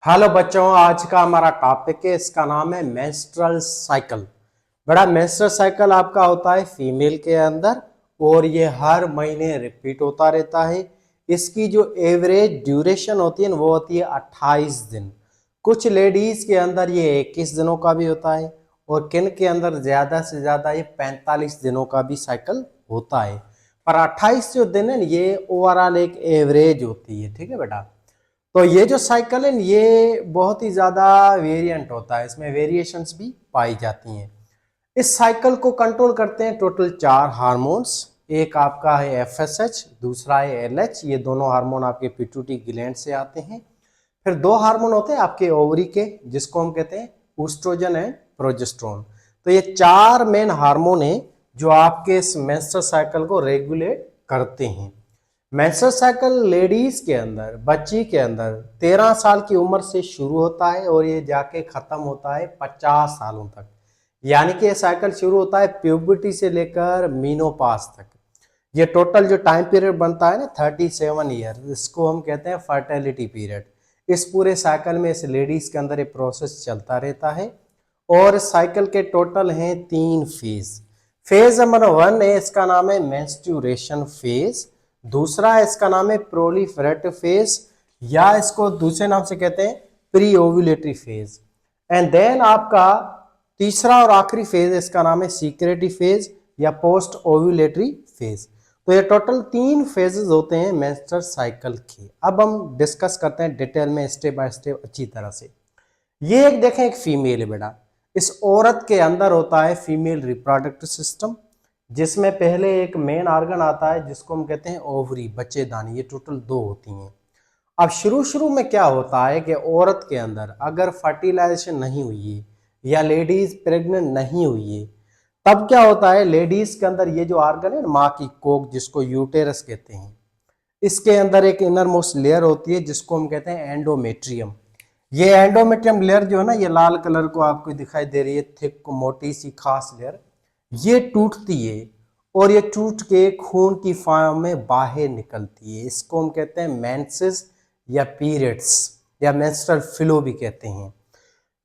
Hello बच्चों, आज का हमारा टॉपिक है, इसका नाम है मेंस्ट्रुअल साइकिल। बड़ा मेंस्ट्रुअल साइकिल आपका होता है फीमेल के अंदर और ये हर महीने रिपीट होता रहता है। इसकी जो एवरेज ड्यूरेशन होती है वो होती है 28 दिन। कुछ लेडीज के अंदर ये 21 दिनों का भी होता है और किन के अंदर ज्यादा से ज्यादा ये 45 दिनों का भी साइकिल होता है। पर 28 जो दिन है ये ओवरऑल एक एवरेज होती है। ठीक है बेटा, तो ये जो साइकिल है ये बहुत ही ज्यादा वेरिएंट होता है, इसमें वेरिएशंस भी पाई जाती हैं। इस साइकिल को कंट्रोल करते हैं टोटल 4 हार्मोन्स। एक आपका है एफएसएच, दूसरा है एलएच, ये दोनों हार्मोन आपके पिट्यूटरी ग्लैंड से आते हैं। फिर 2 हार्मोन होते हैं आपके ओवरी के, जिसको हम कहते हैं ऊस्ट्रोजन एंड प्रोजेस्टेरोन। तो ये 4 मेन हार्मोन है जो आपके इस मेंस्ट्रुअल साइकिल को रेगुलेट करते हैं। मेंस्ट्रुअल साइकिल लेडीज के अंदर, बच्ची के अंदर 13 साल की उम्र से शुरू होता है और ये जाके खत्म होता है 50 सालों तक। यानी कि ये साइकिल शुरू होता है प्यूबर्टी से लेकर मीनोपास तक। ये टोटल जो टाइम पीरियड बनता है ना 37 ईयर, इसको हम कहते हैं फर्टिलिटी पीरियड। इस पूरे साइकिल में इस लेडीज के अंदर ये प्रोसेस चलता रहता है और साइकिल के टोटल हैं 3 फेज। फेज नंबर 1 है, इसका नाम है मेंस्ट्रुएशन फेज। दूसरा है, इसका नाम है प्रोलिफरेटिव फेज, या इसको दूसरे नाम से कहते हैं pre ovulatory phase. And then आपका तीसरा और आखिरी फेज है, इसका नाम है सीक्रेटरी फेज या पोस्ट ओव्यूलेटरी फेज। तो ये टोटल 3 फेजेस होते हैं मेंस्ट्रुअल साइकिल के। अब हम डिस्कस करते हैं डिटेल में स्टेप बाय स्टेप अच्छी तरह से। ये एक देखें, एक फीमेल है बेटा। इस औरत के अंदर होता है फीमेल रिप्रोडक्टिव सिस्टम, जिसमें पहले एक मेन ऑर्गन आता है जिसको हम कहते हैं ओवरी, बच्चेदानी। ये टोटल 2 होती हैं। अब शुरू में क्या होता है कि औरत के अंदर अगर फर्टिलाइजेशन नहीं हुई है या लेडीज प्रेग्नेंट नहीं हुई है, तब क्या होता है लेडीज के अंदर ये जो ऑर्गन है माँ की कोख, जिसको यूटेरस कहते हैं, इसके अंदर एक इनर मोस्ट लेयर होती है जिसको हम कहते हैं एंडोमेट्रियम। ये एंडोमेट्रियम लेयर जो है ना, ये लाल कलर को आपको दिखाई दे रही है, थिक मोटी सी खास लेयर, ये टूटती है और ये टूट के खून की फॉर्म में बाहर निकलती है। इसको हम कहते हैं मेंसेस या पीरियड्स या मेंस्ट्रुअल फ्लो भी कहते हैं।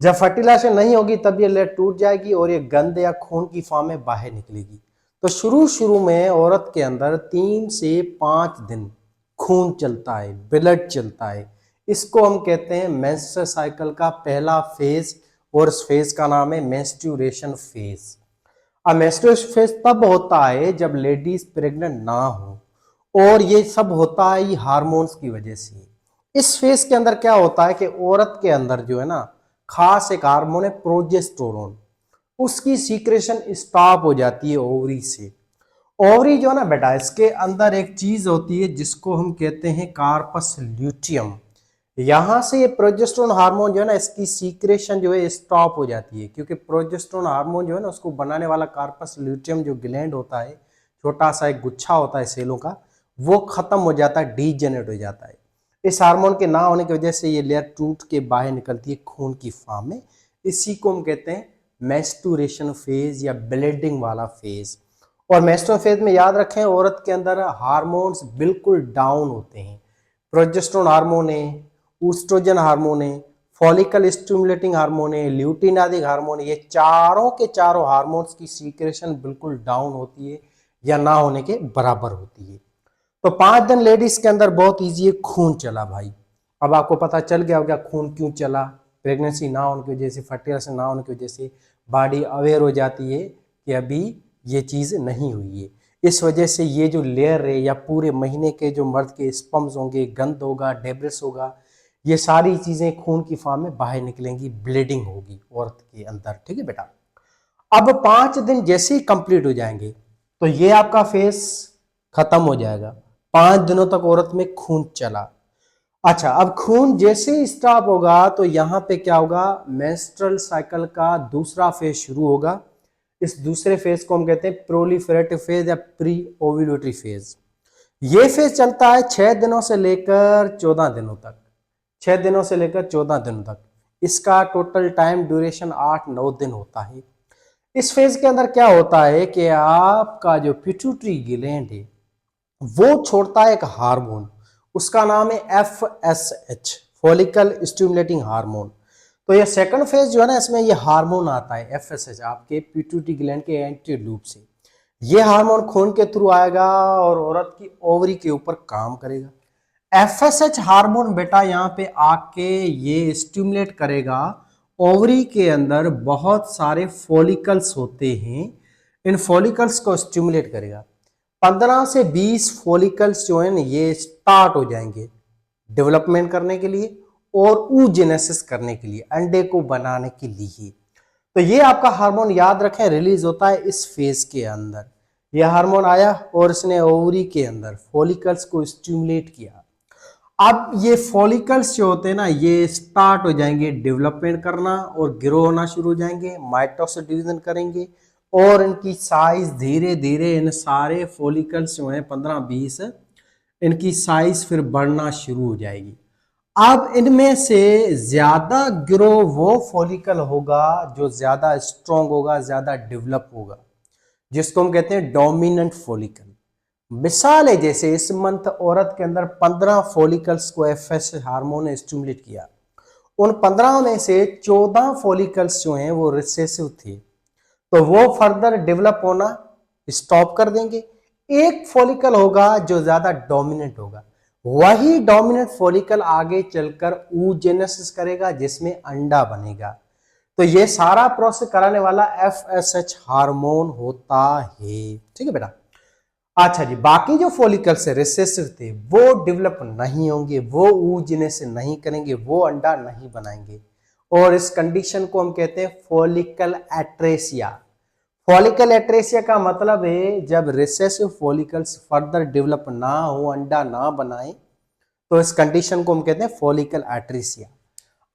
जब फर्टिलाइजेशन नहीं होगी तब ये लेयर टूट जाएगी और ये गंद या खून की फॉर्म में बाहर निकलेगी। तो शुरू में औरत के अंदर 3 से 5 दिन खून चलता है, ब्लड चलता है। इसको हम कहते हैं मेंस्ट्रुअल साइकिल का पहला फेज और इस फेज का नाम है मेंस्ट्रुएशन फेज। अब मेंस्ट्रुएशन फेज तब होता है जब लेडीज प्रेग्नेंट ना हो और ये सब होता है हार्मोन्स की वजह से। इस फेज के अंदर क्या होता है कि औरत के अंदर जो है ना खास एक हार्मोन है प्रोजेस्टेरोन, उसकी सीक्रेशन स्टॉप हो जाती है ओवरी से। ओवरी जो है ना बेटा, इसके अंदर एक चीज होती है जिसको हम कहते हैं कार्पस ल्यूटियम। यहां से ये प्रोजेस्टेरोन हार्मोन जो है ना, इसकी सीक्रेशन जो है स्टॉप हो जाती है, क्योंकि प्रोजेस्टेरोन हार्मोन जो है ना उसको बनाने वाला कार्पस ल्यूटियम जो ग्लैंड होता है, छोटा सा एक गुच्छा होता है सेलों का, वो खत्म हो जाता है, डीजेनरेट हो जाता है। इस हार्मोन के ना होने की वजह से ये लेयर टूट के बाहर निकलती है खून की फॉर्म में। इसी को हम कहते हैं मेंस्ट्रुएशन फेज या ब्लीडिंग वाला फेज। और मेंस्ट्रुअल फेज में याद रखें, औरत के अंदर हार्मोन्स बिल्कुल डाउन होते हैं। प्रोजेस्टेरोन हार्मोन है, ऊस्ट्रोजन हार्मोन है, फॉलिकल स्टिमुलेटिंग हार्मोन है, ल्यूटिनादिक हार्मोन है, ये चारों के चारों हार्मोन्स की सीक्रेशन बिल्कुल डाउन होती है या ना होने के बराबर होती है। तो 5 दिन लेडीज के अंदर बहुत ईजी है, खून चला भाई। अब आपको पता चल गया होगा खून क्यों चला। प्रेगनेंसी ना होने की वजह से, फर्टिलाइजेशन ना होने की वजह से बॉडी अवेयर हो जाती है कि अभी ये चीज नहीं हुई है। इस वजह से ये जो लेयर है या पूरे महीने के जो मर्द के स्पर्म्स होंगे, गंद होगा, डेब्रिस होगा, ये सारी चीजें खून की फॉर्म में बाहर निकलेंगी, ब्लीडिंग होगी औरत के अंदर। ठीक है बेटा, अब 5 दिन जैसे ही कंप्लीट हो जाएंगे तो ये आपका फेस खत्म हो जाएगा। 5 दिनों तक औरत में खून चला। अच्छा, अब खून जैसे ही स्टॉप होगा तो यहां पे क्या होगा, मेंस्ट्रुअल साइकिल का दूसरा फेज शुरू होगा। इस दूसरे फेज को हम कहते हैं प्रोलिफरेटिव फेज या प्री ओव्यूलेटरी फेज। ये फेज चलता है 6 दिनों से लेकर 14 दिनों तक। 6 दिनों से लेकर 14 दिनों तक इसका टोटल टाइम ड्यूरेशन 8-9 दिन होता है। इस फेज के अंदर क्या होता है कि आपका जो पिट्यूटरी ग्लैंड है वो छोड़ता है एक हार्मोन, उसका नाम है FSH, फॉलिकल स्टिमुलेटिंग हार्मोन। तो ये सेकंड फेज जो है ना, इसमें ये हार्मोन आता है एफएसएच आपके पिट्यूटरी ग्लैंड के एंटी लूप से। ये हार्मोन खून के थ्रू आएगा और औरत की ओवरी के ऊपर काम करेगा। एफएसएच हार्मोन बेटा यहाँ पे आके ये स्टिमुलेट करेगा, ओवरी के अंदर बहुत सारे फॉलिकल्स होते हैं, इन फॉलिकल्स को स्टिमुलेट करेगा। 15 से 20 फॉलिकल्स जो है ना ये स्टार्ट हो जाएंगे डेवलपमेंट करने के लिए और oogenesis करने के लिए, अंडे को बनाने के लिए। तो ये आपका हार्मोन याद रखें रिलीज होता है इस फेज के अंदर। ये हार्मोन आया और इसने ओवरी के अंदर फॉलिकल्स को स्टिमुलेट किया। अब ये फॉलिकल्स जो होते हैं ना ये स्टार्ट हो जाएंगे डेवलपमेंट करना और ग्रो होना शुरू हो जाएंगे, माइटोसिस डिवीजन करेंगे और इनकी साइज धीरे धीरे, इन सारे फॉलिकल्स जो हैं 15-20, इनकी साइज फिर बढ़ना शुरू हो जाएगी। अब इनमें से ज्यादा ग्रो वो फॉलिकल होगा जो ज्यादा स्ट्रॉन्ग होगा, ज्यादा डेवलप होगा, जिसको हम कहते हैं डोमिनेंट फॉलिकल। मिसाल है जैसे इस मंथ औरत के अंदर 15 फॉलिकल्स को एफएसएच हार्मोन ने स्टिमुलेट किया, उन 15 में से 14 फॉलिकल्स जो हैं वो रिसेसिव थे, तो वो फर्दर डेवलप होना स्टॉप कर देंगे। एक फॉलिकल होगा जो ज्यादा डोमिनेंट होगा, वही डोमिनेंट फॉलिकल आगे चलकर oogenesis करेगा जिसमें अंडा बनेगा। तो ये सारा प्रोसेस कराने वाला एफएसएच हार्मोन होता है। ठीक है बेटा। अच्छा जी, बाकी जो फॉलिकल्स है रिसेसिव थे वो डेवलप नहीं होंगे, वो oogenesis नहीं करेंगे, वो अंडा नहीं बनाएंगे और इस कंडीशन को हम कहते हैं फॉलिकल एट्रेसिया। फॉलिकल एट्रेसिया का मतलब है जब रिसेसिव फॉलिकल्स फर्दर डेवलप ना हो, अंडा ना बनाए, तो इस कंडीशन को हम कहते हैं फॉलिकल एट्रेसिया।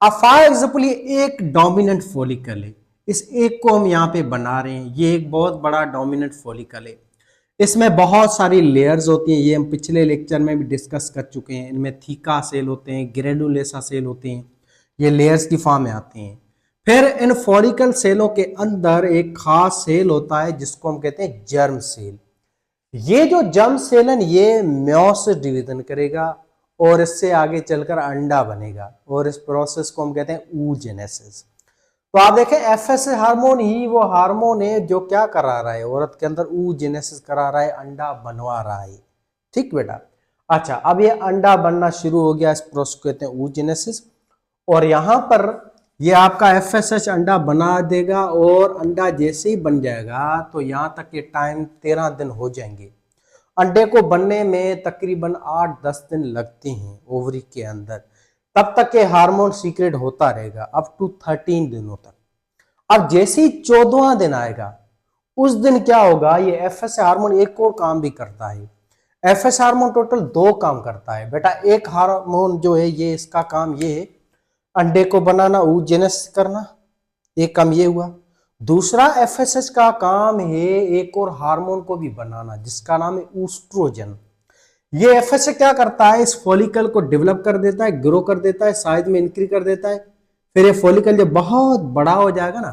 अब फॉर एग्जाम्पल ये एक डोमिनेंट फॉलिकल है, इस एक को हम यहाँ पे बना रहे हैं, ये एक बहुत बड़ा डोमिनेंट फॉलिकल है। इसमें बहुत सारी लेयर्स होती हैं, ये हम पिछले लेक्चर में भी डिस्कस कर चुके हैं। इनमें थीका सेल होते हैं, ग्रेनुलेसा सेल होते हैं, ये लेयर्स की फॉर्म में आते हैं। फिर इन फॉलिकल सेलों के अंदर एक खास सेल होता है जिसको हम कहते हैं जर्म सेल। ये जो जर्म सेल है ये मेयोसिस डिवीजन करेगा और इससे आगे चलकर अंडा बनेगा और इस प्रोसेस को हम कहते हैं oogenesis। तो आप देखें एफएसएच हार्मोन ही वो हार्मोन है जो क्या करा रहा है, औरत के अंदर oogenesis करा रहा है, अंडा बनवा रहा है। ठीक बेटा। अच्छा, अब ये अंडा बनना शुरू हो गया, इस प्रोसेस को कहते हैं oogenesis। और यहां पर ये आपका एफएसएच अंडा बना देगा और अंडा जैसे ही बन जाएगा तो यहां तक ये टाइम 13 दिन हो जाएंगे। अंडे को बनने में तकरीबन 8-10 दिन लगते हैं ओवरी के अंदर, तब तक ये हार्मोन सीक्रेट होता रहेगा अप टू 13 दिनों तक। अब जैसे ही 14वां दिन आएगा उस दिन क्या होगा, ये एफएसएच हार्मोन एक और काम भी करता है। एफएसएच हार्मोन टोटल 2 काम करता है बेटा। एक हार्मोन जो है ये इसका काम ये है अंडे को बनाना, oogenesis करना, एक काम ये हुआ। दूसरा एफएसएच का काम है एक और हार्मोन को भी बनाना जिसका नाम है ऊस्ट्रोजन। ये एफएसएच क्या करता है, इस फॉलिकल को डेवलप कर देता है, ग्रो कर देता है, साइज में इंक्रीज कर देता है। फिर ये फॉलिकल जब बहुत बड़ा हो जाएगा ना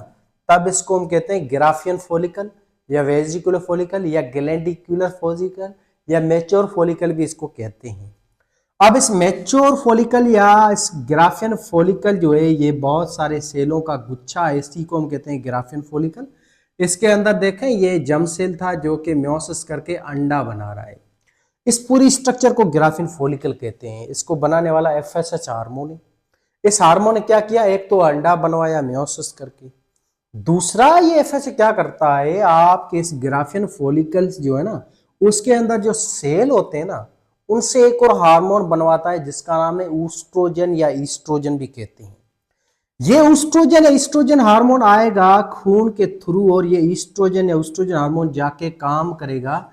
तब इसको हम कहते हैं ग्राफियन फॉलिकल या वेजिकुलर फॉलिकल या ग्लैंडिकुलर फॉलिकल या मैच्योर फॉलिकल भी इसको कहते हैं। अब इस मैच्योर फॉलिकल या इस ग्राफियन फॉलिकल जो है ये बहुत सारे सेलों का गुच्छा है, इसी को हम कहते हैं ग्राफियन फॉलिकल। इसके अंदर देखें ये जर्म सेल था जो कि मेयोसिस करके अंडा बना रहा है। इस पूरी स्ट्रक्चर को ग्राफियन फॉलिकल कहते हैं। इसको बनाने वाला एफएसएच हार्मोन है। इस हार्मोन ने क्या किया, एक तो अंडा बनवाया मेयोसिस करके, दूसरा ये एफएसएच क्या करता है आपके इस ग्राफियन फॉलिकल्स जो है ना उसके अंदर जो सेल होते हैं ना उनसे एक और हार्मोन बनवाता है जिसका नाम है ऊस्ट्रोजन या ईस्ट्रोजन भी कहते हैं। ये ऊस्ट्रोजन या ईस्ट्रोजन हार्मोन आएगा खून के थ्रू और ये ईस्ट्रोजन या ऊस्ट्रोजन हार्मोन जाके काम करेगा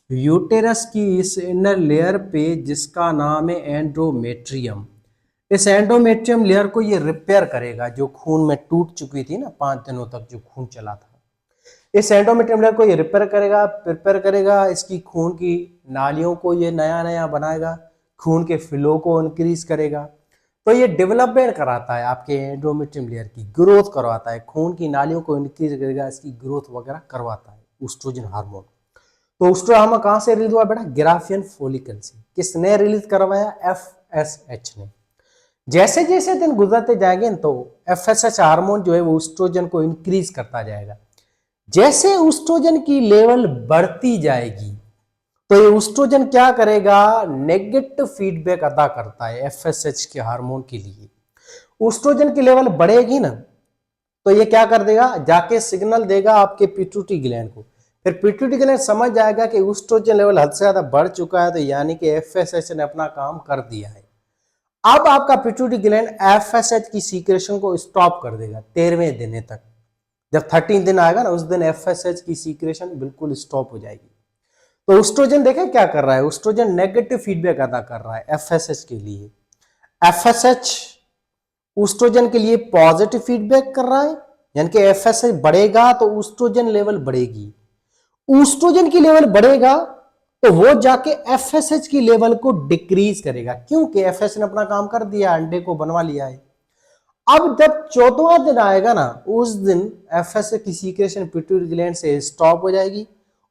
यूटेरस की इस इनर लेयर पे जिसका नाम है एंडोमेट्रियम। इस एंडोमेट्रियम लेयर को ये रिपेयर करेगा जो खून में टूट चुकी थी ना 5 दिनों तक जो खून चला था। इस एंडोमेट्रियम लेयर को ये प्रिपेयर करेगा, इसकी खून की नालियों को ये नया नया बनाएगा, खून के फ्लो को इंक्रीज करेगा। तो ये डेवलपमेंट कराता है आपके एंडोमेट्रियम लेयर की, ग्रोथ करवाता है, खून की नालियों को इंक्रीज करेगा, इसकी ग्रोथ वगैरह करवाता है ऊस्ट्रोजन हार्मोन। तो ऊस्ट्रोजन हार्मोन कहां से रिलीज हुआ बेटा, ग्राफियन फॉलिकल से। किसने रिलीज करवाया, एफएसएच ने। जैसे जैसे दिन गुजरते जाएंगे तो एफएसएच हार्मोन जो है वो एस्ट्रोजन को इंक्रीज करता जाएगा। जैसे एस्ट्रोजन की लेवल बढ़ती जाएगी तो ये एस्ट्रोजन क्या करेगा, नेगेटिव फीडबैक अदा करता है एफएसएच के हार्मोन के लिए। एस्ट्रोजन की लेवल बढ़ेगी ना तो ये क्या कर देगा, जाके सिग्नल देगा आपके पिट्यूटरी ग्लैंड को। फिर पिट्यूटरी ग्लैंड समझ जाएगा कि एस्ट्रोजन लेवल हद से ज्यादा बढ़ चुका है, तो यानी कि एफएसएच ने अपना काम कर दिया है। अब आपका पिट्यूटरी ग्लैंड एफएसएच की सीक्रेशन को स्टॉप कर देगा 13वें दिन तक। जब 13 दिन आएगा ना उस दिन एफएसएच की सीक्रेशन बिल्कुल स्टॉप हो जाएगी। तो एस्ट्रोजन देखे क्या कर रहा है, एस्ट्रोजन नेगेटिव फीडबैक अदा कर रहा है एफएसएच के लिए। एफएसएच एस्ट्रोजन के लिए पॉजिटिव फीडबैक कर रहा है, यानी कि एफएसएच बढ़ेगा तो एस्ट्रोजन लेवल बढ़ेगी। एस्ट्रोजन की लेवल बढ़ेगा तो वो जाके एफएसएच की लेवल को डिक्रीज करेगा, क्योंकि एफएसएच ने अपना काम कर दिया, अंडे को बनवा लिया है। अब जब 14वां दिन आएगा ना उस दिन एफएसएच की सीक्रेशन पिट्यूटरी ग्लैंड से स्टॉप हो जाएगी,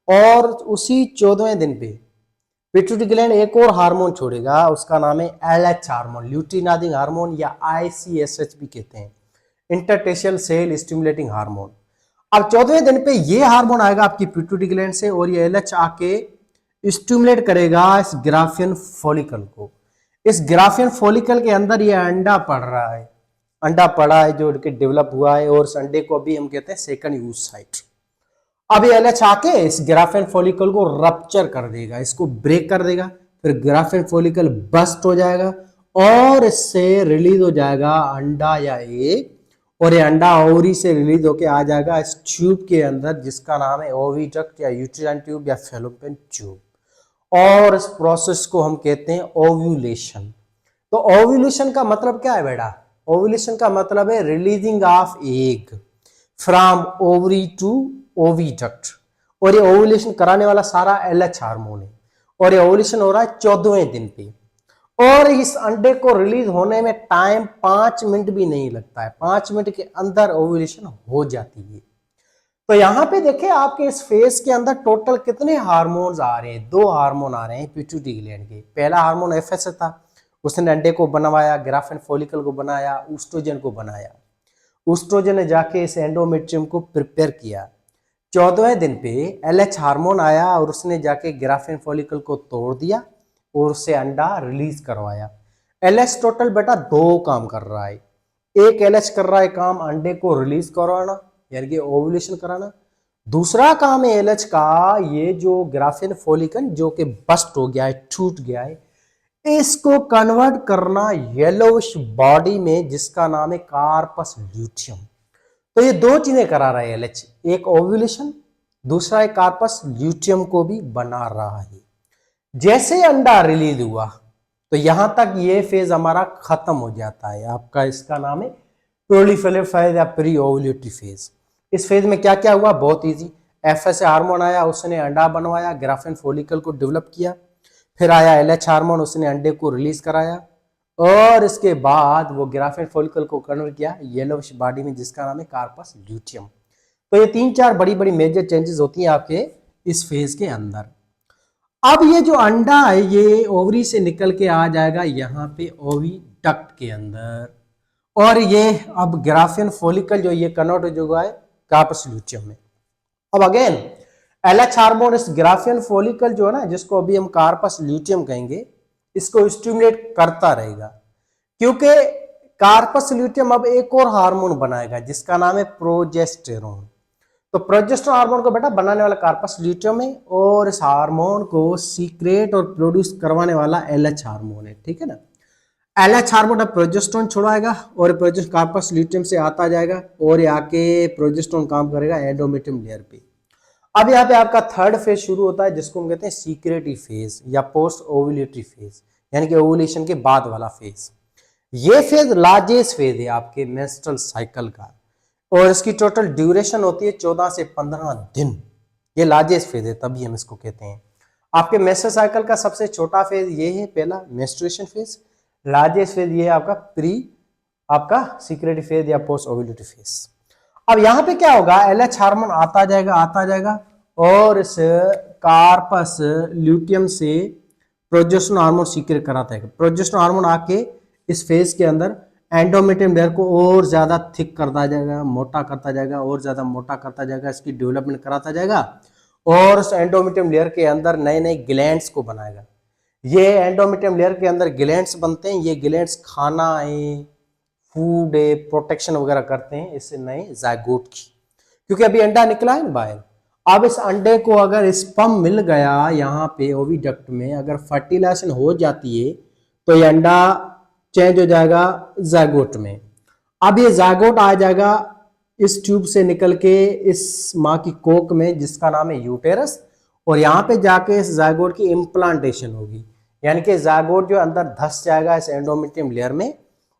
और उसी 14वें दिन पे पिट्यूटरी ग्लैंड एक और हार्मोन छोड़ेगा, उसका नाम है एलएच हार्मोन, ल्यूटिनाइजिंग हार्मोन या आईसीएसएच भी कहते हैं, इंटरस्टेशियल सेल स्टिमुलेटिंग हार्मोन। अब 14वें दिन पे ये हार्मोन आएगा आपकी पिट्यूटरी ग्लैंड से, और ये एलएच आके स्टिमुलेट करेगा इस ग्राफियन फॉलिकल को। इस ग्राफियन फॉलिकल के अंदर ये अंडा पड़ रहा है, अंडा पड़ा है जो कि डेवलप हुआ है, और इस अंडे को अभी हम कहते हैं सेकंड यूज साइट। अब ये एलएच आके इस ग्राफियन फॉलिकल को रप्चर कर देगा, इसको ब्रेक कर देगा, फिर ग्राफियन फॉलिकल बस्ट हो जाएगा और इससे रिलीज हो जाएगा अंडा या एग, और ये अंडा ओवरी से रिलीज होके आ जाएगा इस ट्यूब के अंदर जिसका नाम है ओविडक्ट या यूट्राइन ट्यूब या फैलोपियन ट्यूब, और इस प्रोसेस को हम कहते हैं ओव्यूलेशन। तो ओव्यूलेशन का मतलब क्या है बेटा, ओव्यूलेशन का मतलब है releasing of egg from ovary to oviduct, और ये ओव्यूलेशन कराने वाला सारा एलएच हार्मोन है, और ये ओव्यूलेशन हो रहा है 14वें दिन पे, और इस अंडे को रिलीज होने में टाइम 5 मिनट भी नहीं लगता है, 5 मिनट के अंदर ओव्यूलेशन हो जाती है। तो यहां पे देखें आपके इस फेज के अंदर टोटल कितने हार्मोन्स आ रहे हैं, 2 हार्मोन आ रहे हैं पिट्यूटरी ग्लैंड के। पहला हार्मोन एफएसएच था, उसने अंडे को बनवाया, ग्राफियन फॉलिकल को बनाया, एस्ट्रोजन को बनाया। एस्ट्रोजन ने जाके इस एंडोमेट्रियम को प्रिपेयर किया। 14वें दिन पे एलएच हार्मोन आया और उसने जाके ग्राफियन फॉलिकल को तोड़ दिया और उससे अंडा रिलीज करवाया। एलएच टोटल बेटा 2 काम कर रहा है। एक एलएच कर रहा है काम अंडे को रिलीज करवाना यानी कि ओव्यूलेशन कराना। दूसरा काम है एलएच का, ये जो ग्राफियन फॉलिकल जो कि बस्ट हो गया है, टूट गया है, इसको कन्वर्ट करना येलोविश बॉडी में जिसका नाम है कार्पस ल्यूटियम। तो ये 2 चीजें करा रहा है एलएच, एक ओव्यूलेशन, दूसरा है कार्पस ल्यूटियम को भी बना रहा है। जैसे अंडा रिलीज हुआ तो यहां तक ये फेज हमारा खत्म हो जाता है, आपका इसका नाम है प्रोलिफेरेटिव फेज या प्री ओव्यूलेटरी फेज। इस फेज में क्या क्या हुआ, बहुत इजी, एफएसए हार्मोन आया, उसने अंडा बनवाया, ग्राफियन फॉलिकल को डेवलप किया, फिर आया एलएच हार्मोन, उसने अंडे को रिलीज कराया, और इसके बाद वो ग्राफियन फॉलिकल को कन्वर्ट किया येलोविश बॉडी में जिसका नाम है कार्पस ल्यूटियम। तो ये 3-4 बड़ी बड़ी मेजर चेंजेस होती हैं आपके इस फेज के अंदर। अब ये जो अंडा है ये ओवरी से निकल के आ जाएगा यहाँ पे ओविडक्ट के अंदर, और ये अब ग्राफियन फॉलिकल जो ये कन्वर्ट हो चुका है कार्पस ल्यूटियम में। अब अगेन एलएच हार्मोन इस ग्राफियन फॉलिकल जो है ना जिसको अभी हम कार्पस ल्यूटियम कहेंगे, इसको स्टिमुलेट करता रहेगा, क्योंकि कार्पस ल्यूटियम अब एक और हार्मोन बनाएगा जिसका नाम है प्रोजेस्टेरोन। तो प्रोजेस्टेरोन हार्मोन को बेटा बनाने वाला कार्पस ल्यूटियम है, और इस हार्मोन को सीक्रेट और प्रोड्यूस करवाने वाला एलएच हार्मोन है, ठीक है ना। एलएच हार्मोन अब प्रोजेस्टेरोन छोड़ाएगा और प्रोजेस्ट कार्पस ल्यूटियम से आता जाएगा, और ये आके प्रोजेस्टेरोन काम करेगा एंडोमेट्रियम लेयर पे। अब यहाँ पे आपका थर्ड फेज शुरू होता है जिसको हम कहते हैं सीक्रेटरी फेज या पोस्ट ओव्यूलेटरी फेज, यानी कि ओव्यूलेशन के बाद वाला फेज। ये फेज लार्जेस्ट फेज है आपके मेंस्ट्रुअल साइकिल का, और इसकी टोटल ड्यूरेशन होती है 14 से 15 दिन। ये लार्जेस्ट फेज है, तभी हम इसको कहते हैं। आपके मेंस्ट्रुअल साइकिल का सबसे छोटा फेज ये है, पहला मेंस्ट्रुएशन फेज। लार्जेस्ट फेज ये है आपका आपका सीक्रेटरी फेज या पोस्ट ओव्यूलेटरी फेज। अब यहां पे क्या होगा, एलएच हार्मोन आता जाएगा, और इस कार्पस ल्यूटियम से प्रोजेस्टेरोन हार्मोन सीक्रेट कराता है। प्रोजेस्टेरोन हार्मोन आके इस फेज के अंदर एंडोमेट्रियम लेयर को और ज्यादा थिक करता जाएगा, मोटा करता जाएगा, और ज्यादा मोटा करता जाएगा, इसकी डेवलपमेंट कराता जाएगा और उस एंडोमेट्रियम लेयर के अंदर नए नए ग्लैंड्स को बनाएगा। ये एंडोमेट्रियम लेयर के अंदर ग्लैंड्स बनते हैं, ये ग्लैंड्स खाना है, फूड है, प्रोटेक्शन वगैरह करते हैं इससे नए जायगोट की, क्योंकि अभी अंडा निकला है बाहर। अब इस अंडे को अगर स्पर्म मिल गया यहाँ पे ओविडक्ट में, अगर फर्टिलाइजेशन हो जाती है तो ये अंडा चेंज हो जाएगा जायगोट में। अब ये जायगोट आ जाएगा इस ट्यूब से निकल के इस माँ की कोक में जिसका नाम है यूटेरस, और यहाँ पे जाके इस जायगोट की इम्प्लांटेशन होगी, यानी कि जायगोट जो अंदर धस जाएगा इस एंडोमेट्रियम लेयर में,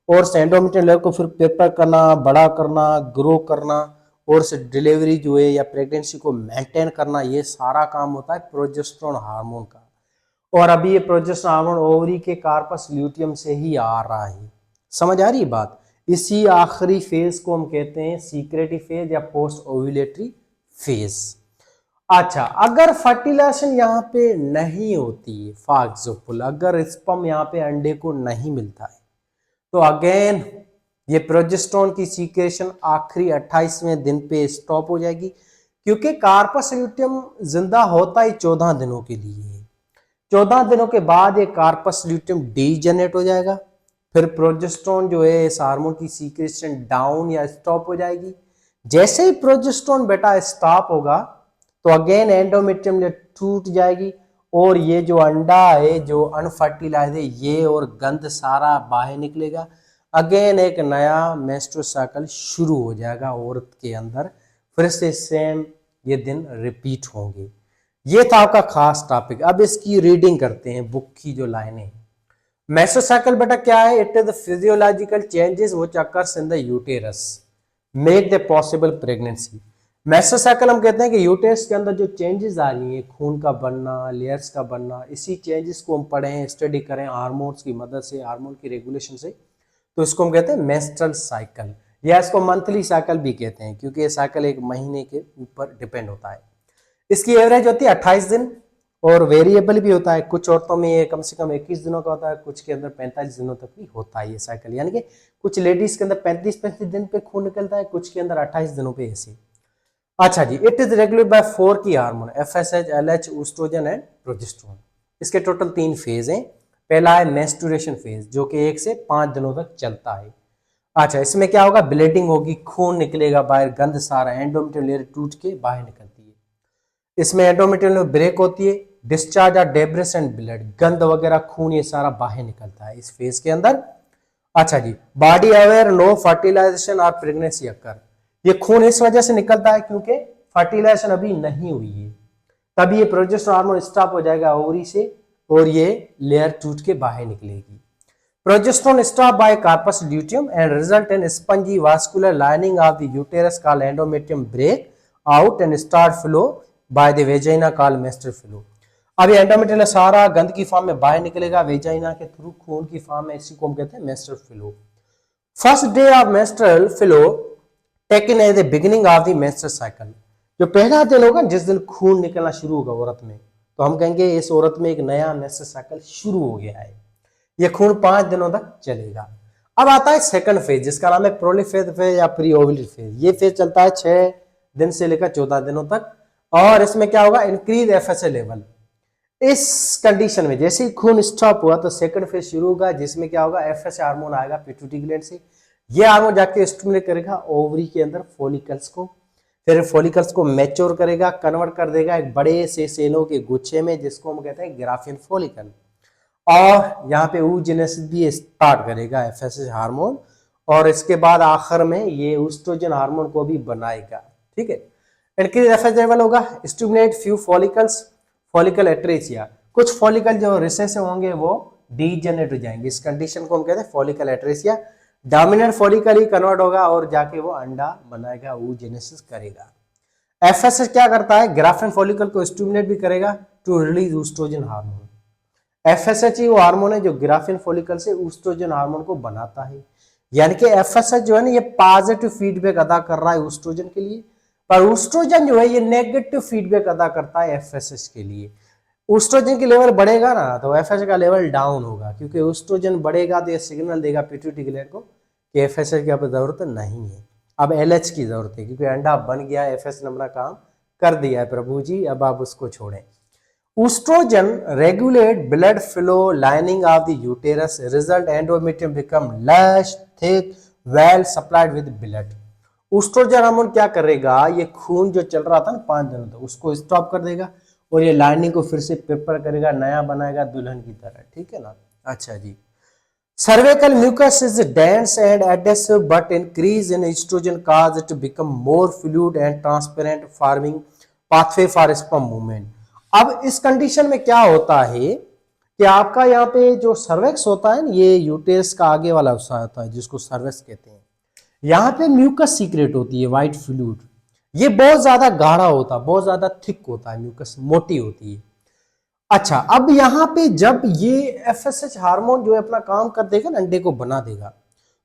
और इस एंडोमेट्रियम लेयर को फिर प्रिपेयर करना, बड़ा करना, ग्रो करना और इस डिलीवरी जो है या प्रेगनेंसी को मेंटेन करना, ये सारा काम होता है प्रोजेस्टेरोन हार्मोन का। और अभी ये प्रोजेस्टेरोन हार्मोन ओवरी के कार्पस ल्यूटियम से ही आ रहा है। समझ आ रही है बात? इसी आखिरी फेज को हम कहते हैं सीक्रेटरी फेज या पोस्ट ओव्यूलेटरी फेज। अच्छा, अगर फर्टिलाइजेशन यहाँ पे नहीं होती है, फॉर एग्जाम्पल अगर स्पर्म यहाँ पे अंडे को नहीं मिलता है, तो अगेन ये प्रोजेस्टेरोन की सीक्रेशन आखिरी 28वें दिन पे स्टॉप हो जाएगी, क्योंकि कार्पस ल्यूटियम जिंदा होता ही 14 दिनों के लिए है। 14 दिनों के बाद ये कार्पस ल्यूटियम डीजेनरेट हो जाएगा, फिर प्रोजेस्टेरोन जो है इस हार्मोन की सीक्रेशन डाउन या स्टॉप हो जाएगी। जैसे ही प्रोजेस्टेरोन बेटा स्टॉप होगा तो अगेन एंडोमेट्रियम लेयर टूट जाएगी और ये जो अंडा है जो अनफर्टिलाइज है ये और गंध सारा बाहर निकलेगा। अगेन एक नया मेंस्ट्रुअल साइकिल शुरू हो जाएगा औरत के अंदर, फिर से सेम ये दिन रिपीट होंगे। ये था आपका खास टॉपिक। अब इसकी रीडिंग करते हैं बुक की जो लाइनें। मेंस्ट्रुअल साइकिल बेटा क्या है? It is the physiological changes which occurs in the uterus make the possible pregnancy. Menstrual cycle हम कहते हैं कि यूटेरस के अंदर जो चेंजेस आ रही हैं, खून का बनना, लेयर्स का बनना, इसी चेंजेस को हम पढ़ें, स्टडी करें हार्मोन्स की मदद से, हार्मोन की रेगुलेशन से, तो इसको हम कहते हैं मेंस्ट्रुअल साइकिल, या इसको मंथली साइकिल भी कहते हैं, क्योंकि ये साइकिल एक महीने के ऊपर डिपेंड होता है। इसकी एवरेज होती है 28 दिन और वेरिएबल भी होता है। कुछ औरतों में ये कम से कम 21 दिनों का होता है, कुछ के अंदर 45 दिनों तक भी होता है ये साइकिल, यानी कि कुछ लेडीज के अंदर 35 दिन पे खून निकलता है, कुछ के अंदर 28 दिनों पे ऐसे। अच्छा जी, it is regulated by 4 key hormone FSH, LH, oestrogen and progesterone. इसके टोटल 3 फेज हैं। पहला है मेंस्ट्रुएशन फेज जो कि 1 से 5 दिनों तक चलता है। अच्छा, इसमें क्या होगा? ब्लीडिंग होगी, खून निकलेगा बाहर, गंध सारा, एंडोमेट्रियम लेयर टूट के बाहर निकलती है। इसमें एंडोमेट्रियम लेयर ब्रेक होती है, discharge of debris and blood, गंध वगैरह खून ये सारा बाहर निकलता है इस फेज के अंदर। अच्छा जी, बॉडी अवेयर नो फर्टिलाइजेशन और प्रेगनेंसी अकर। ये खून इस वजह से निकलता है क्योंकि फर्टिलाइजेशन अभी नहीं हुई है, तभी ये प्रोजेस्टेरोन हार्मोन स्टॉप हो जाएगा ओवरी से और ये लेयर टूट के बाहर निकलेगी। Progesterone stopped by corpus luteum and result in spongy vascular lining of the uterus called endometrium break out and start flow by the vagina called menstrual flow. अब ये एंडोमेट्रियम सारा गंद की फॉर्म में बाहर निकलेगा वेजाइना के थ्रू, खून की फॉर्म में, इसी को हम कहते हैं menstrual flow. First day of menstrual flow taken as the beginning of the menstrual cycle. जो पहला दिन होगा जिस दिन खून निकलना शुरू होगा औरत में, तो हम कहेंगे इस औरत में एक नया मेंस्ट्रुअल साइकिल शुरू हो गया है। ये खून 5 दिनों तक चलेगा। अब आता है सेकंड फेज जिसका नाम है प्रोलिफेज फेज या प्री ओव्यूलर फेज। ये फेज चलता है 6 दिन से लेकर 14 दिनों तक, और इसमें क्या होगा? Increase FSA level. इस कंडीशन में जैसे ही खून स्टॉप हुआ तो सेकंड फेज शुरू होगा जिसमें क्या होगा? एफएसए हार्मोन आएगा पिट्यूटरी ग्लैंड से। ये हार्मोन जाके स्टिमुलेट करेगा ओवरी के अंदर फॉलिकल्स को, फिर फॉलिकल्स को मैच्योर करेगा, कन्वर्ट कर देगा एक बड़े से सेलों के गुच्छे में जिसको हम कहते हैं ग्राफियन फॉलिकल, और यहाँ पे oogenesis भी स्टार्ट करेगा एफएसएच हार्मोन, और इसके बाद आखिर में ये ईस्ट्रोजन हार्मोन को भी बनाएगा। ठीक है, इंक्रीज एफएसएच लेवल होगा, stimulate few follicles, follicle atresia, कुछ फॉलिकल जो रिसेस होंगे वो डीजेनरेट हो जाएंगे। इस कंडीशन को हम कहते हैं फॉलिकल एट्रेसिया। डोमिनेंट फॉलिकल ही कन्वर्ट होगा और जाके वो अंडा बनाएगा, oogenesis करेगा। एफएसएच क्या करता है? ग्राफियन फॉलिकल को स्टिमुलेट भी करेगा to release oestrogen hormone. FSH ही वो हार्मोन है जो ग्राफियन फॉलिकल से ईस्ट्रोजन हार्मोन को बनाता है, यानी कि एफएसएच जो है ना ये पॉजिटिव फीडबैक अदा कर रहा है ईस्ट्रोजन के लिए, पर ईस्ट्रोजन जो है ये नेगेटिव फीडबैक अदा करता है एफएसएच के लिए। ऊस्ट्रोजन की लेवल बढ़ेगा ना तो एफएसएच का लेवल डाउन होगा, क्योंकि ऊस्ट्रोजन बढ़ेगा तो ये सिग्नल देगा पिट्यूटरी ग्लैंड को कि एफएसएच की अब जरूरत नहीं है, अब एलएच की जरूरत है, क्योंकि अंडा बन गया, एफएसएच ने अपना काम कर दिया है प्रभु जी, अब आप उसको छोड़ें। Estrogen regulate blood flow lining of the uterus, result endometrium become lush, thick, well supplied with blood. Estrogen hormone क्या करेगा, ये खून जो चल रहा था ना 5 दिनों तक उसको स्टॉप कर देगा और ये लाइनिंग को फिर से पेपर करेगा, नया बनाएगा दुल्हन की तरह, ठीक है ना। अच्छा जी, cervical mucus is dense and adhesive, but increase in estrogen cause it to become more fluid and transparent, forming pathway for sperm movement. अब इस कंडीशन में क्या होता है कि आपका यहाँ पे जो सर्वेक्स होता है, ये यूटेरस का आगे वाला हिस्सा होता है जिसको सर्वेक्स कहते हैं, यहाँ पे म्यूकस सीक्रेट होती है, व्हाइट फ्लूइड, ये बहुत ज्यादा गाढ़ा होता है, बहुत ज्यादा थिक होता है, म्यूकस मोटी होती है। अच्छा, अब यहाँ पे जब ये एफएसएच हार्मोन जो है अपना काम कर देगा ना, अंडे को बना देगा,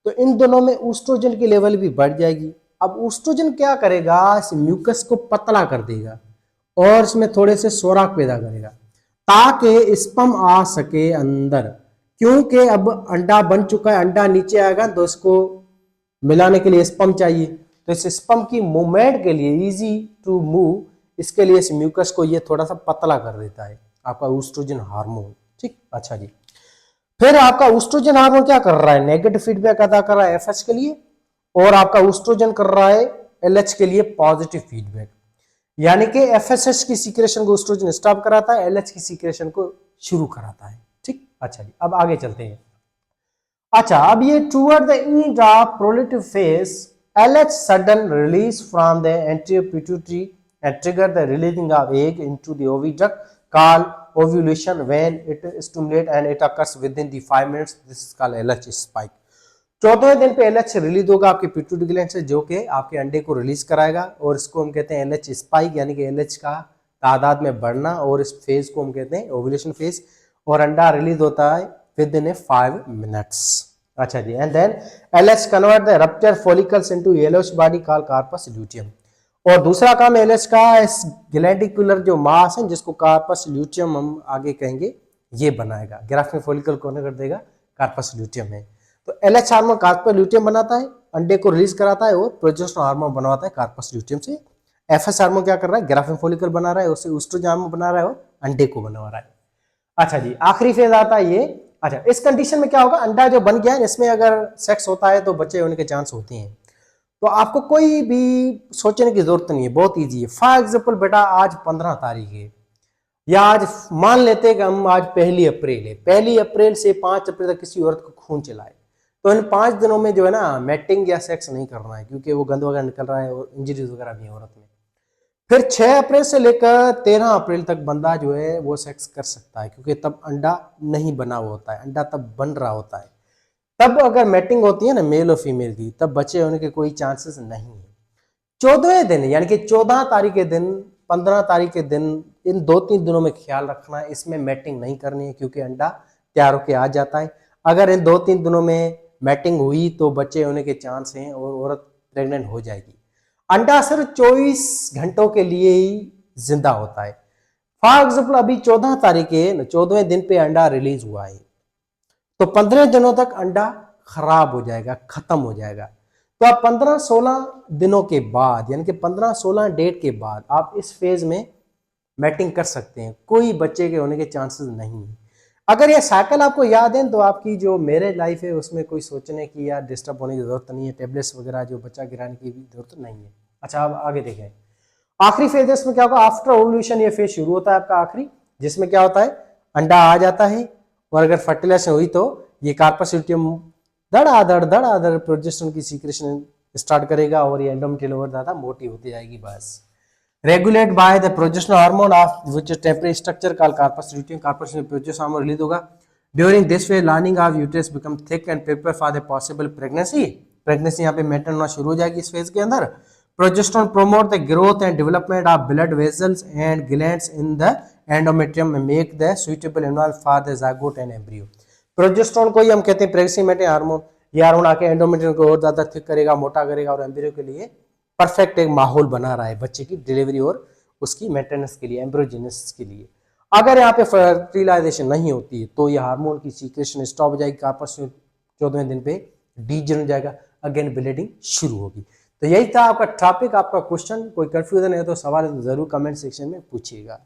तो इन दोनों में ऊस्ट्रोजन की लेवल भी बढ़ जाएगी। अब ऊस्ट्रोजन क्या करेगा, इस म्यूकस को पतला कर देगा और इसमें थोड़े से सोराख पैदा करेगा ताकि स्पर्म आ सके अंदर, क्योंकि अब अंडा बन चुका है, अंडा नीचे आएगा तो इसको मिलाने के लिए स्पर्म चाहिए, तो इस स्पर्म की मूवमेंट के लिए, इजी टू मूव, इसके लिए इस म्यूकस को ये थोड़ा सा पतला कर देता है आपका ऊस्ट्रोजन हार्मोन, ठीक। अच्छा जी, फिर आपका ऊस्ट्रोजन हार्मोन क्या कर रहा है, नेगेटिव फीडबैक अदा कर रहा है एफएच के लिए, और आपका ऊस्ट्रोजन कर रहा है एलएच के लिए पॉजिटिव फीडबैक, यानी कि एफएसएच की सीक्रेशन को ऊस्ट्रोजन स्टॉप कराता है, एलएच की सीक्रेशन को शुरू कराता है, ठीक। अच्छा जी, अब आगे चलते हैं। अच्छा, अब ये toward the end of proliferative phase, LH sudden release from the anterior pituitary and trigger the releasing of egg into the oviduct called ovulation. When it stimulates and it occurs within the 5 minutes, this is called LH spike. 14वें दिन पे LH release होगा आपके pituitary gland से, जो कि आपके अंडे को रिलीज कराएगा, और इसको हम कहते हैं LH स्पाइक, यानी कि LH का तादाद में बढ़ना, और इस फेज को हम कहते हैं ओव्यूलेशन फेज, और अंडा रिलीज होता है विद इन 5 मिनट्स। अच्छा जी, and then LH convert the rupture follicles into yellowish body called corpus luteum. और दूसरा काम एलएच का, इस ग्लैंडिकुलर जो मास है जिसको कार्पस ल्यूटियम हम आगे कहेंगे, ये बनाएगा, ग्राफ्टिंग फॉलिकल को कर देगा, कार्पस ल्यूटियम है। तो एलएच हार्मोन कार्पस ल्यूटियम बनाता है, अंडे को रिलीज कराता है, और प्रोजेस्टेरोन हार्मोन बनवाता है कार्पस ल्यूटियम से। एफएस हार्मोन क्या कर रहा है, ग्राफ्टिंग फॉलिकल बना रहा है, उससे ऊस्ट्रोजन हार्मोन बना रहा है और अंडे को बनवा रहा है। अच्छा जी, आखिरी फेज आता है ये। अच्छा, इस कंडीशन में क्या होगा, अंडा जो बन गया है इसमें अगर सेक्स होता है तो बच्चे होने के चांस होते हैं, तो आपको कोई भी सोचने की जरूरत नहीं है, बहुत इजी है। फॉर एग्जाम्पल बेटा, आज 15 तारीख है, या आज मान लेते हैं कि हम आज 1 अप्रैल है, 1 अप्रैल से 5 अप्रैल तक किसी औरत को खून चलाए, तो इन 5 दिनों में जो है ना मैटिंग या सेक्स नहीं करना है, क्योंकि वो गंद वगैरह निकल रहा है और इंजरीज वगैरह भी है औरत में। फिर 6 अप्रैल से लेकर 13 अप्रैल तक बंदा जो है वो सेक्स कर सकता है, क्योंकि तब अंडा नहीं बना हुआ होता है, अंडा तब बन रहा होता है। तब अगर मैटिंग होती है ना मेल और फीमेल की, तब बच्चे होने के कोई चांसेस नहीं है। 14वें दिन यानी कि 14 तारीख के दिन, 15 तारीख के दिन, इन 2-3 दिनों में ख्याल रखना है, इसमें मैटिंग नहीं करनी है, क्योंकि अंडा तैयार होकर आ जाता है। अगर इन 2-3 दिनों में मैटिंग हुई तो बच्चे होने के चांस हैं और औरत प्रेग्नेंट हो जाएगी। अंडा सिर्फ 24 घंटों के लिए ही जिंदा होता है। फॉर एग्जाम्पल, अभी 14 तारीख के 14वें दिन पे अंडा रिलीज हुआ है, तो 15 दिनों तक अंडा खराब हो जाएगा, खत्म हो जाएगा। तो आप 15-16 दिनों के बाद, यानी कि 15-16 डेट के बाद आप इस फेज में मैटिंग कर सकते हैं, कोई बच्चे के होने के चांसेस नहीं है। अगर ये साइकिल आपको याद है तो आपकी जो मैरिज लाइफ है उसमें कोई सोचने की या डिस्टर्ब होने की जरूरत नहीं है, टेबलेट्स वगैरह जो बच्चा गिराने की भी जरूरत नहीं है। अच्छा, अब आगे देखें, आखिरी फेज में क्या होगा, आफ्टर ओव्यूलेशन ये फेज शुरू होता है आपका आखिरी, जिसमें क्या होता है, अंडा आ जाता है, और अगर फर्टिलाइजेशन हुई तो ये कार्पस ल्यूटियम धड़ाधड़ प्रोजेस्टेरोन की सीक्रेशन स्टार्ट करेगा, और ये एंडोमेट्रियल ओवर ज्यादा मोटी होती जाएगी। बस regulate by the progesterone hormone of which temporary structure called corpus luteum, corpus में प्रोजेस्टेरोन हार्मोन रिलीज होगा। During this phase lining of uterus become thick and prepare for the possible pregnancy. Pregnancy यहाँ पे maintain होना शुरू हो जाएगी इस phase के अंदर। Progesterone promote the growth and development of blood vessels and glands in the endometrium and make the suitable environment for the zygote and embryo। Progesterone को ही हम कहते हैं प्रेगनेंसी मेंटेन हार्मोन। ये हार्मोन आके एंडोमेट्रियम को और ज्यादा थिक करेगा, मोटा करेगा, और एम्ब्रियो के लिए परफेक्ट एक माहौल बना रहा है बच्चे की डिलीवरी और उसकी मेंटेनेंस के लिए, एम्ब्रियोजेनेसिस के लिए। अगर यहाँ पे फर्टिलाइजेशन नहीं होती है तो ये हार्मोन की सीक्रेशन स्टॉप हो जाएगी, आपस में 14वें दिन पे डीजन हो जाएगा, अगेन ब्लीडिंग शुरू होगी। तो यही था आपका टॉपिक, आपका क्वेश्चन। कोई कंफ्यूजन है तो सवाल है तो जरूर कमेंट सेक्शन में पूछिएगा।